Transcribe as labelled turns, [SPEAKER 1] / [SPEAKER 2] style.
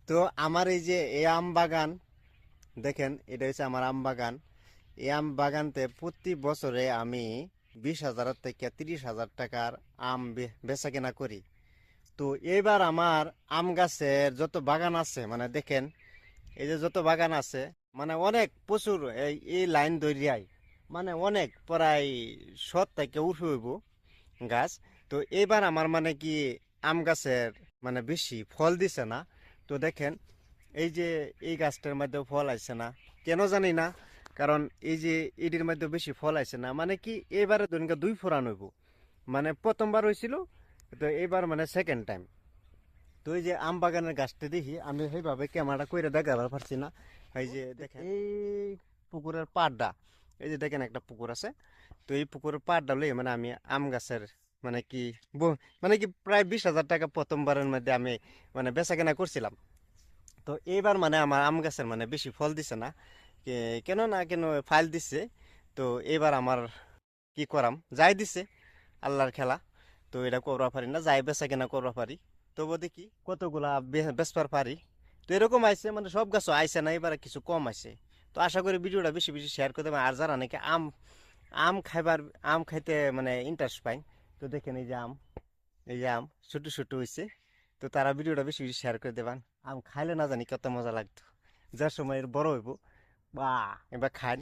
[SPEAKER 1] তো আমার এই যে এই আম বাগান দেখেন, এটা হচ্ছে আমার আম বাগান। এই আম বাগানতে প্রতি বছরে আমি 20,000 থেকে 30,000 টাকার আম বেচা কেনা করি। তো এইবার আমার আম গাছের যত বাগান আছে মানে দেখেন, এই যে যত বাগান আছে মানে অনেক প্রচুর, এই লাইন দরিয়ায় মানে অনেক প্রায় 100 থেকে উঠে হইব গাছ। তো এইবার আমার মানে কি আম গাছের মানে বেশি ফল দিছে না। তো দেখেন এই যে এই গাছটার মধ্যে ফল আইছে না, কেন জানি না। কারণ এই যে এটির মধ্যে বেশি ফল আইছে না মানে কি এবারে ধরুন দুই ফোরান হইব, মানে প্রথমবার হয়েছিল, তো এইবার মানে সেকেন্ড টাইম। তো এই যে আম বাগানের গাছটা দেখি আমি সেইভাবে ক্যামেরাটা কইরা দেখাবার পারছি না। এই যে দেখেন এই পুকুরের পাড়টা, এই যে দেখেন একটা পুকুর আছে। তো এই পুকুরের পাড়টা লই মানে আমি আম গাছের মানে কি মানে কি প্রায় 20,000 টাকা প্রথমবারের মধ্যে আমি মানে বেচা কেনা করছিলাম। তো এইবার মানে আমার আম গাছের মানে বেশি ফল দিছে না। কেন না কেন ফাইল দিছে। তো এবার আমার কি করাম, যাই দিছে আল্লাহর খেলা। তো এটা করবা পারি না, যাই বেচা কেনা করবা পারি। তবু দেখি কতগুলা বেচবার পারি। তো এরকম আইছে মানে সব গাছও আইছে না, এবার কিছু কম আইছে। তো আশা করি ভিডিওটা বেশি বেশি শেয়ার করে দেবেন। আর যারা নাকি আম আম খাইবার আম খাইতে মানে ইন্টারেস্ট পাই, তো দেখেন এই যে আম, এই যে আম ছোট ছোট হয়েছে। তো তারা ভিডিওটা বেশি বেশি শেয়ার করে দেবেন। আম খাইলে না জানি কত মজা লাগতো, যার সময় এর বড় হইব বা এবার খান।